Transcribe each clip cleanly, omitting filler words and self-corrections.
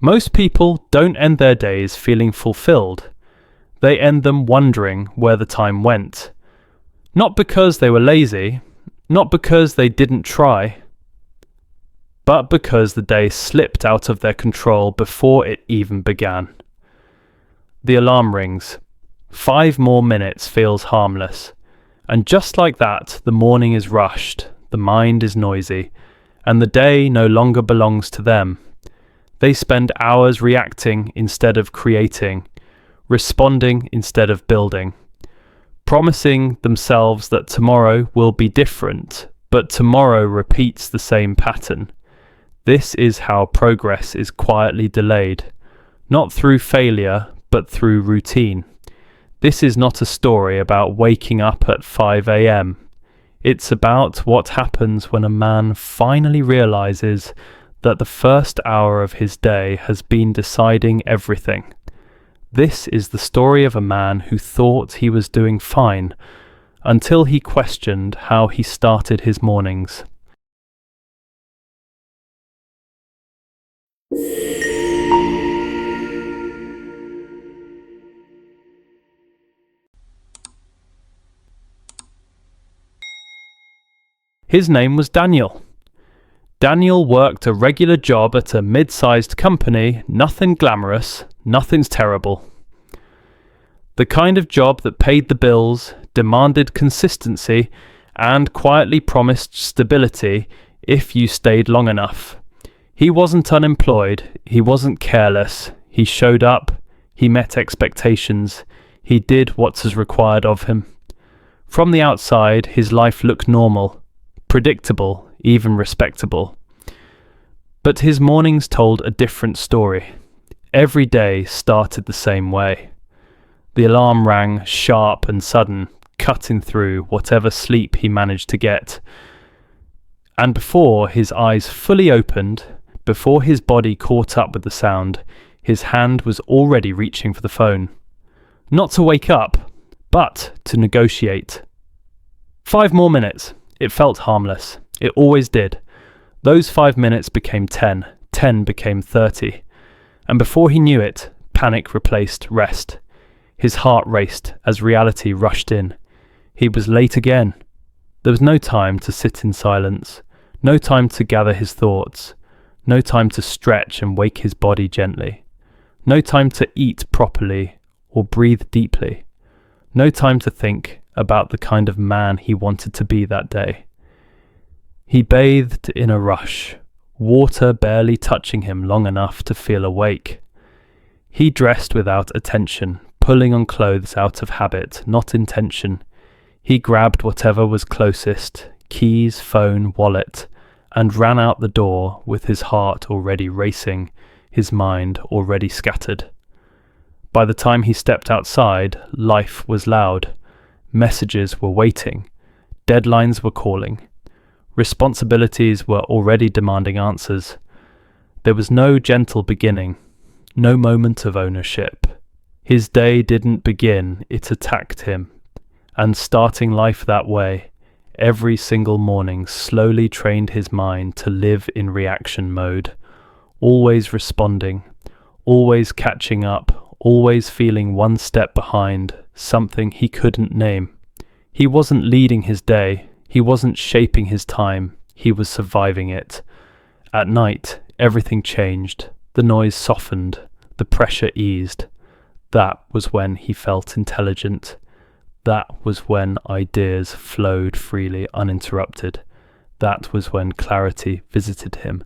Most people don't end their days feeling fulfilled. They end them wondering where the time went. Not because they were lazy, not because they didn't try, but because the day slipped out of their control before it even began. The alarm rings. 5 more minutes feels harmless. And just like that, the morning is rushed, the mind is noisy, and the day no longer belongs to them. They spend hours reacting instead of creating, responding instead of building, promising themselves that tomorrow will be different, but tomorrow repeats the same pattern. This is how progress is quietly delayed, not through failure, but through routine. This is not a story about waking up at 5 a.m. It's about what happens when a man finally realizes that the first hour of his day has been deciding everything. This is the story of a man who thought he was doing fine until he questioned how he started his mornings. His name was Daniel. Daniel worked a regular job at a mid-sized company, nothing glamorous, nothing's terrible. The kind of job that paid the bills, demanded consistency, and quietly promised stability if you stayed long enough. He wasn't unemployed, he wasn't careless, he showed up, he met expectations, he did what was required of him. From the outside, his life looked normal, predictable, even respectable. But his mornings told a different story. Every day started the same way. The alarm rang sharp and sudden, cutting through whatever sleep he managed to get. And before his eyes fully opened, before his body caught up with the sound, his hand was already reaching for the phone. Not to wake up, but to negotiate. 5 more minutes. It felt harmless. It always did. Those 5 minutes became 10. 10 became 30. And before he knew it, panic replaced rest. His heart raced as reality rushed in. He was late again. There was no time to sit in silence. No time to gather his thoughts. No time to stretch and wake his body gently. No time to eat properly or breathe deeply. No time to think about the kind of man he wanted to be that day. He bathed in a rush, water barely touching him long enough to feel awake. He dressed without attention, pulling on clothes out of habit, not intention. He grabbed whatever was closest, keys, phone, wallet, and ran out the door with his heart already racing, his mind already scattered. By the time he stepped outside, life was loud. Messages were waiting. Deadlines were calling. Responsibilities were already demanding answers. There was no gentle beginning, no moment of ownership. His day didn't begin, it attacked him. And starting life that way, every single morning slowly trained his mind to live in reaction mode, always responding, always catching up, always feeling one step behind, something he couldn't name. He wasn't leading his day, he wasn't shaping his time, he was surviving it. At night, everything changed, the noise softened, the pressure eased. That was when he felt intelligent. That was when ideas flowed freely, uninterrupted. That was when clarity visited him,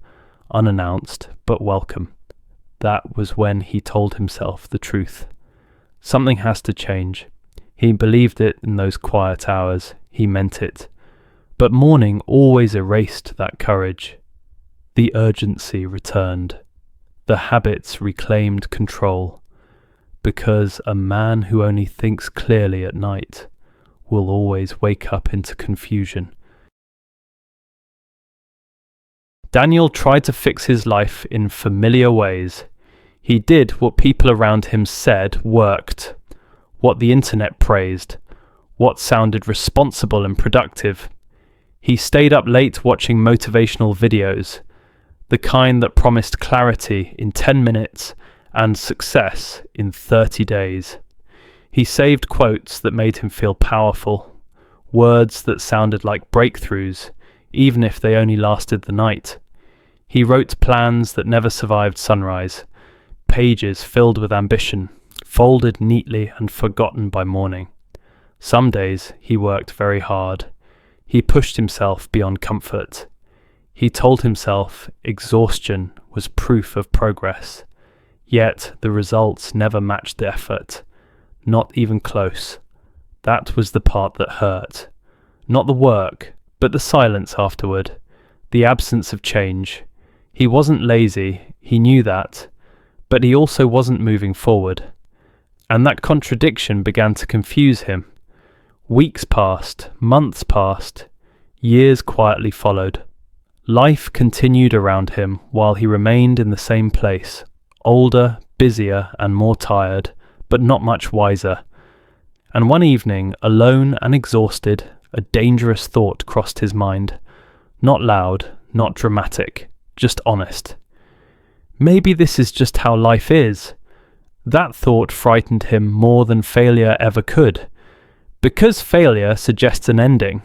unannounced but welcome. That was when he told himself the truth. Something has to change. He believed it in those quiet hours. He meant it. But morning always erased that courage. The urgency returned. The habits reclaimed control. Because a man who only thinks clearly at night will always wake up into confusion. Daniel tried to fix his life in familiar ways. He did what people around him said worked, what the internet praised, what sounded responsible and productive. He stayed up late watching motivational videos, the kind that promised clarity in 10 minutes and success in 30 days. He saved quotes that made him feel powerful, words that sounded like breakthroughs, even if they only lasted the night. He wrote plans that never survived sunrise, pages filled with ambition, folded neatly and forgotten by morning. Some days he worked very hard. He pushed himself beyond comfort. He told himself exhaustion was proof of progress. Yet the results never matched the effort. Not even close. That was the part that hurt. Not the work, but the silence afterward. The absence of change. He wasn't lazy, he knew that. But he also wasn't moving forward. And that contradiction began to confuse him. Weeks passed, months passed, years quietly followed. Life continued around him while he remained in the same place, older, busier, and more tired, but not much wiser. And one evening, alone and exhausted, a dangerous thought crossed his mind. Not loud, not dramatic, just honest. Maybe this is just how life is. That thought frightened him more than failure ever could. Because failure suggests an ending,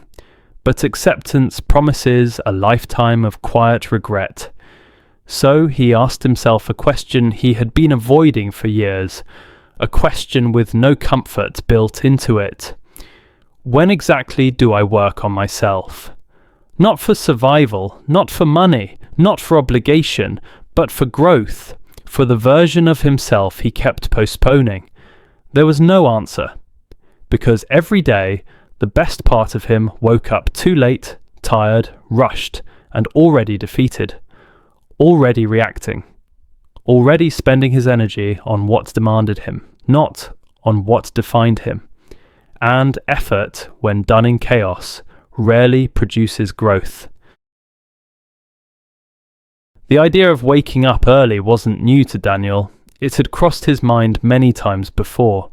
but acceptance promises a lifetime of quiet regret. So he asked himself a question he had been avoiding for years, a question with no comfort built into it. When exactly do I work on myself? Not for survival, not for money, not for obligation, but for growth, for the version of himself he kept postponing. There was no answer. Because every day, the best part of him woke up too late, tired, rushed, and already defeated. Already reacting. Already spending his energy on what demanded him, not on what defined him. And effort, when done in chaos, rarely produces growth. The idea of waking up early wasn't new to Daniel. It had crossed his mind many times before.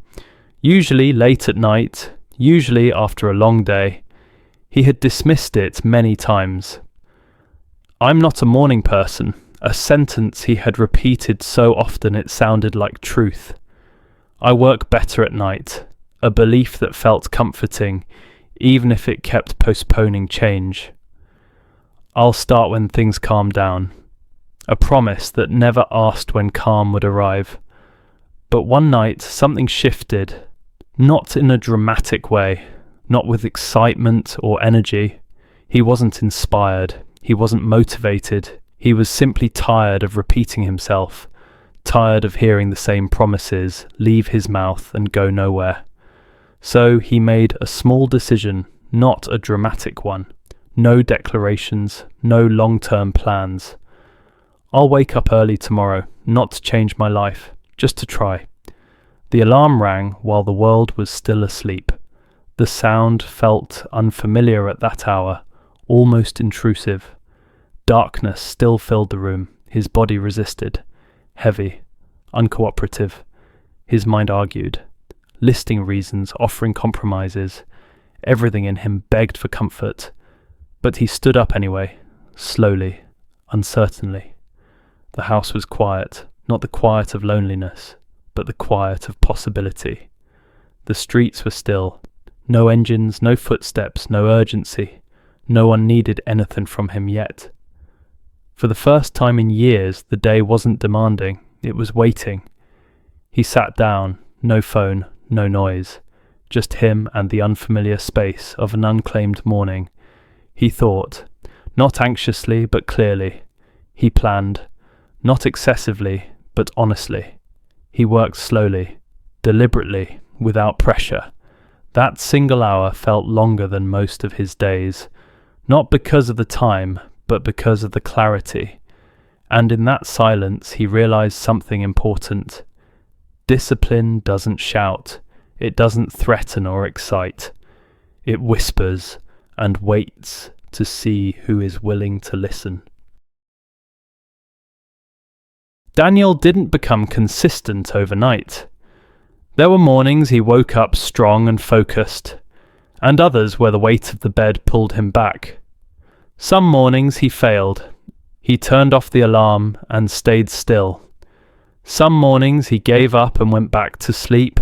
Usually late at night, usually after a long day. He had dismissed it many times. "I'm not a morning person," a sentence he had repeated so often it sounded like truth. "I work better at night," a belief that felt comforting, even if it kept postponing change. "I'll start when things calm down," a promise that never asked when calm would arrive. But one night something shifted. Not in a dramatic way, not with excitement or energy. He wasn't inspired, he wasn't motivated, he was simply tired of repeating himself, tired of hearing the same promises leave his mouth and go nowhere. So he made a small decision, not a dramatic one. No declarations, no long-term plans. "I'll wake up early tomorrow, not to change my life, just to try." The alarm rang while the world was still asleep. The sound felt unfamiliar at that hour, almost intrusive. Darkness still filled the room. His body resisted. Heavy, uncooperative. His mind argued, listing reasons, offering compromises. Everything in him begged for comfort. But he stood up anyway, slowly, uncertainly. The house was quiet, not the quiet of loneliness, but the quiet of possibility. The streets were still. No engines, no footsteps, no urgency. No one needed anything from him yet. For the first time in years, the day wasn't demanding, it was waiting. He sat down, no phone, no noise, just him and the unfamiliar space of an unclaimed morning. He thought, not anxiously but clearly. He planned, not excessively but honestly. He worked slowly, deliberately, without pressure. That single hour felt longer than most of his days, not because of the time, but because of the clarity. And in that silence he realized something important. Discipline doesn't shout, it doesn't threaten or excite. It whispers and waits to see who is willing to listen. Daniel didn't become consistent overnight. There were mornings he woke up strong and focused, and others where the weight of the bed pulled him back. Some mornings he failed, He turned off the alarm and stayed still. Some mornings he gave up and went back to sleep,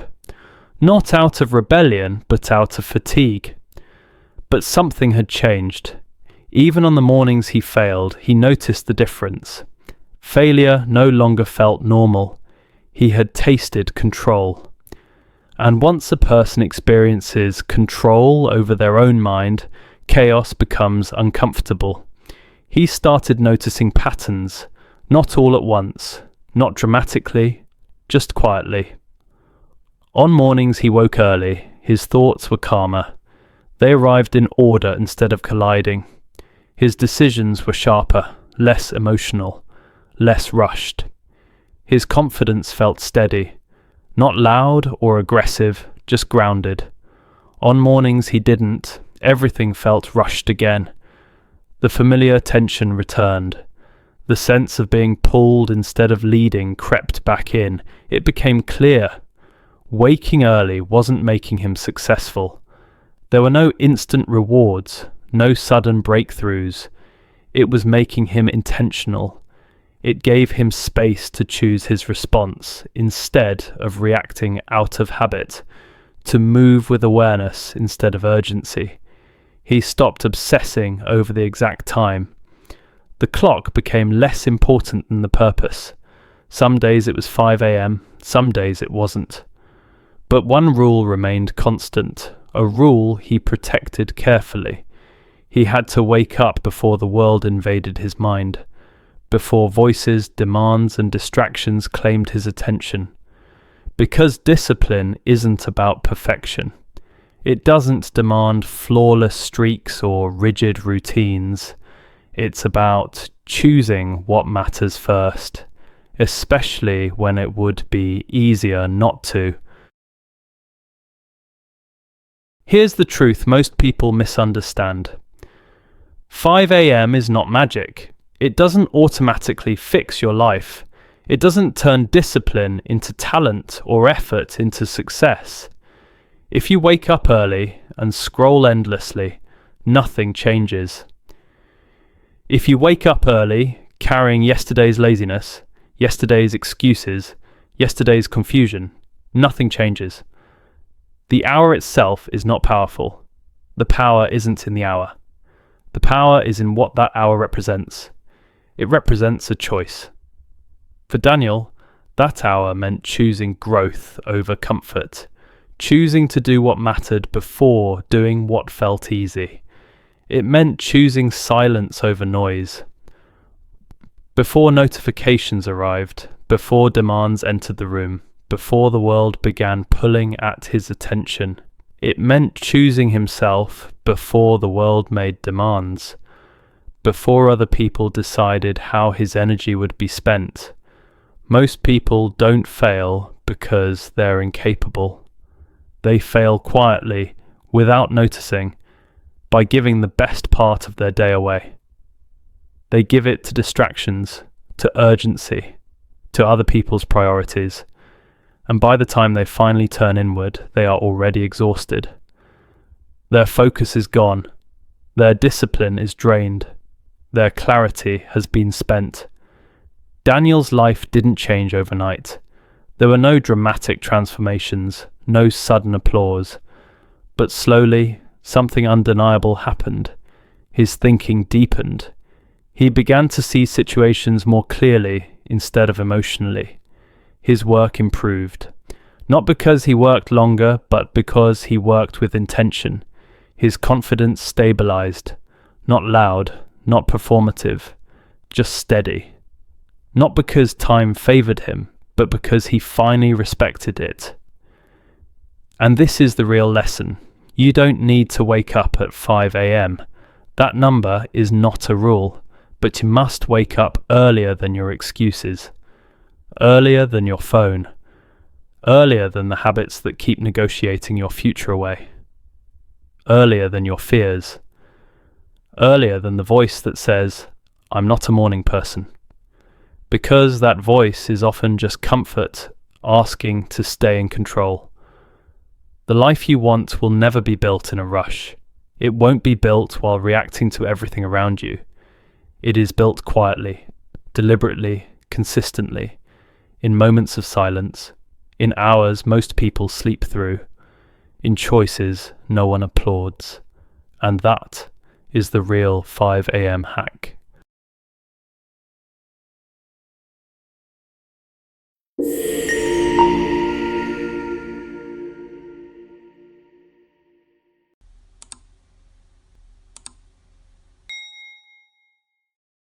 not out of rebellion, but out of fatigue. But something had changed. Even on the mornings he failed, he noticed the difference. Failure no longer felt normal. He had tasted control. And once a person experiences control over their own mind, chaos becomes uncomfortable. He started noticing patterns, not all at once, not dramatically, just quietly. On mornings he woke early, his thoughts were calmer. They arrived in order instead of colliding. His decisions were sharper, less emotional, less rushed. His confidence felt steady, not loud or aggressive, just grounded. On mornings he didn't, everything felt rushed again. The familiar tension returned. The sense of being pulled instead of leading crept back in. It became clear. Waking early wasn't making him successful. There were no instant rewards, no sudden breakthroughs. It was making him intentional. It gave him space to choose his response instead of reacting out of habit, to move with awareness instead of urgency. He stopped obsessing over the exact time. The clock became less important than the purpose. Some days it was 5 a.m., some days it wasn't. But one rule remained constant, a rule he protected carefully. He had to wake up before the world invaded his mind, before voices, demands, and distractions claimed his attention. Because discipline isn't about perfection. It doesn't demand flawless streaks or rigid routines. It's about choosing what matters first, especially when it would be easier not to. Here's the truth most people misunderstand. 5 a.m. is not magic. It doesn't automatically fix your life. It doesn't turn discipline into talent or effort into success. If you wake up early and scroll endlessly, nothing changes. If you wake up early carrying yesterday's laziness, yesterday's excuses, yesterday's confusion, nothing changes. The hour itself is not powerful. The power isn't in the hour. The power is in what that hour represents. It represents a choice. For Daniel, that hour meant choosing growth over comfort, choosing to do what mattered before doing what felt easy. It meant choosing silence over noise. Before notifications arrived, before demands entered the room, before the world began pulling at his attention, it meant choosing himself before the world made demands, before other people decided how his energy would be spent. Most people don't fail because they're incapable. They fail quietly, without noticing, by giving the best part of their day away. They give it to distractions, to urgency, to other people's priorities, and by the time they finally turn inward, they are already exhausted. Their focus is gone, their discipline is drained, their clarity has been spent. Daniel's life didn't change overnight. There were no dramatic transformations, no sudden applause, but slowly, something undeniable happened. His thinking deepened. He began to see situations more clearly instead of emotionally. His work improved. Not because he worked longer, but because he worked with intention. His confidence stabilized. Not loud, not performative, just steady. Not because time favored him, but because he finally respected it. And this is the real lesson. You don't need to wake up at 5 a.m. That number is not a rule, but you must wake up earlier than your excuses, earlier than your phone, earlier than the habits that keep negotiating your future away, earlier than your fears, earlier than the voice that says, "I'm not a morning person." Because that voice is often just comfort asking to stay in control. The life you want will never be built in a rush. It won't be built while reacting to everything around you. It is built quietly, deliberately, consistently, in moments of silence, in hours most people sleep through, in choices no one applauds. And that is the real 5 a.m. hack.